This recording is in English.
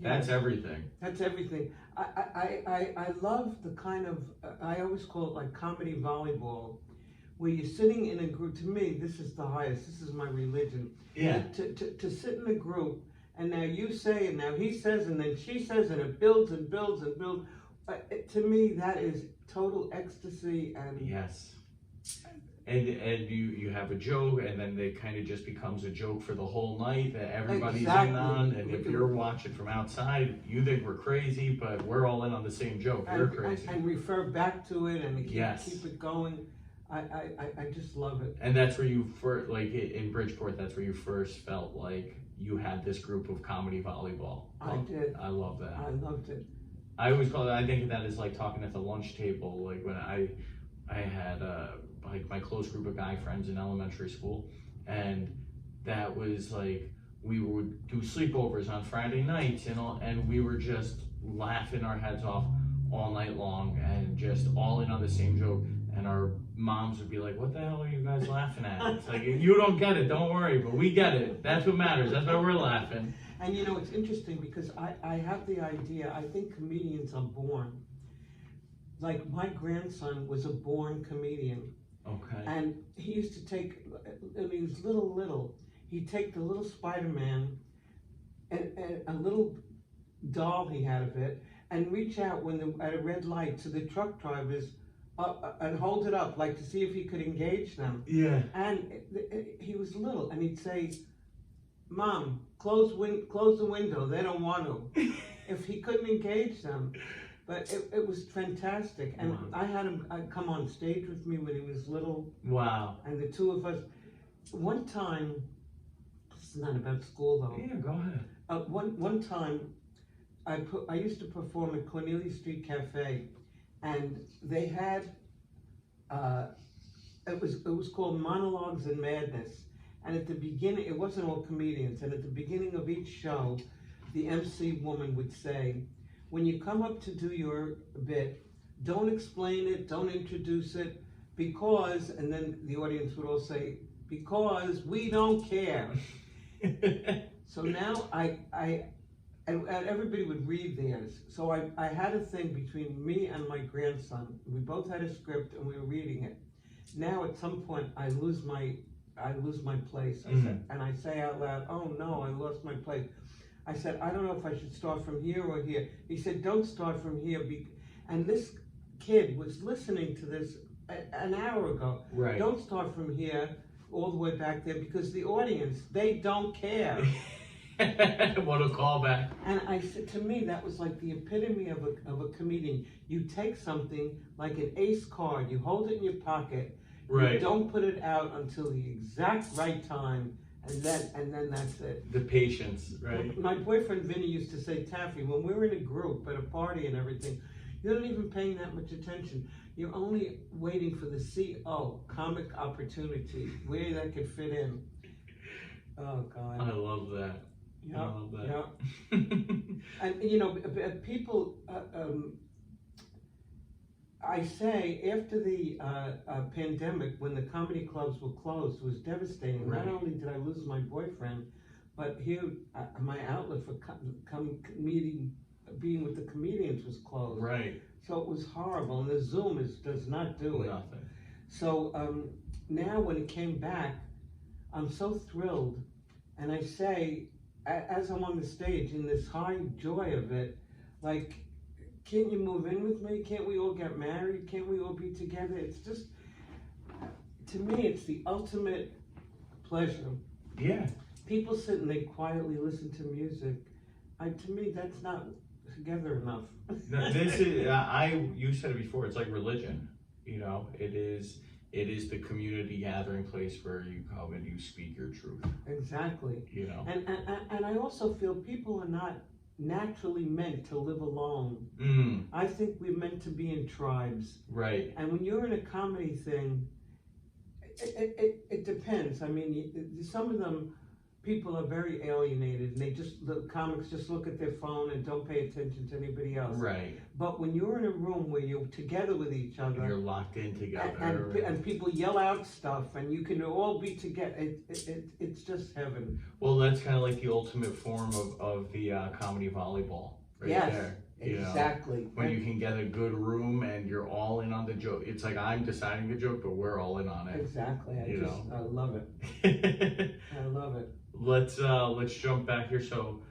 That's everything. That's everything. I love the kind of, I always call it like comedy volleyball, where you're sitting in a group. To me, this is the highest. This is my religion. Yeah. To sit in a group, and now you say, and now he says, and then she says, and it builds and builds and builds. To me, that is total ecstasy. And yes. And you have a joke, and then it kind of just becomes a joke for the whole night that everybody's in on. And if you're watching from outside, you think we're crazy, but we're all in on the same joke. We're crazy. And refer back to it and yes. keep it going. I just love it. And that's where you first, like in Bridgeport, that's where you first felt like you had this group of comedy volleyball. I did. I love that. I loved it. I always call it, I think of that as like talking at the lunch table, like when I had like my close group of guy friends in elementary school, and that was like we would do sleepovers on Friday nights and we were just laughing our heads off all night long and just all in on the same joke, and our moms would be like, what the hell are you guys laughing at? It's like, you don't get it, don't worry, but we get it. That's what matters. That's why we're laughing. And you know, it's interesting because I have the idea, I think comedians are born. Like my grandson was a born comedian. Okay. And he used to take, when he was little, he'd take the little Spider-Man and a little doll he had of it and reach out at a red light to the truck drivers and hold it up like to see if he could engage them. Yeah. And he was little and he'd say, Mom, close the window, they don't want to. If he couldn't engage them. But it was fantastic, and wow. I had him come on stage with me when he was little. Wow! And the two of us, one time, this is not about school though. Yeah, go ahead. One time, I used to perform at Cornelia Street Cafe, and they had it was called Monologues and Madness, and at the beginning it wasn't all comedians, and at the beginning of each show, the MC woman would say, when you come up to do your bit, don't explain it, don't introduce it, because, and then the audience would all say, because we don't care. So now and everybody would read theirs. So I had a thing between me and my grandson. We both had a script and we were reading it. Now at some point I lose my place. And I say out loud, oh no, I lost my place. I said, I don't know if I should start from here or here. He said, don't start from here. And this kid was listening to this an hour ago. Right. Don't start from here all the way back there because the audience, they don't care. What a callback. And I said, to me, that was like the epitome of a comedian. You take something like an ace card, you hold it in your pocket, right. You don't put it out until the exact right time, and then that's it. The patience, right? My boyfriend Vinny used to say, Taffy, when we're in a group at a party and everything, you're not even paying that much attention. You're only waiting for the CO, comic opportunity, where that could fit in. Oh, God. I love that. Yeah, I love that. Yeah. And, you know, people, I say, after the pandemic, when the comedy clubs were closed, it was devastating. Right. Not only did I lose my boyfriend, but here, my outlet for being with the comedians was closed. Right. So it was horrible, and the Zoom does not do it. Nothing. So now when it came back, I'm so thrilled, and I say, as I'm on the stage in this high joy of it, like, can't you move in with me? Can't we all get married? Can't we all be together? It's just, to me, it's the ultimate pleasure. Yeah. People sit and they quietly listen to music. To me, that's not together enough. No, this is, you said it before, it's like religion. You know, it is the community gathering place where you come and you speak your truth. Exactly. You know. And I also feel people are not naturally meant to live alone. I think we're meant to be in tribes. Right. And when you're in a comedy thing, it depends. I mean, some of them, people are very alienated, and the comics just look at their phone and don't pay attention to anybody else. Right. But when you're in a room where you're together with each other, You're locked in together, and people yell out stuff, and you can all be together, it's just heaven. Well, that's kind of like the ultimate form of the comedy volleyball, right there. Exactly. When you can get a good room and you're all in on the joke. It's like I'm deciding the joke, but we're all in on it. Exactly. I love it. I love it. Let's jump back here. So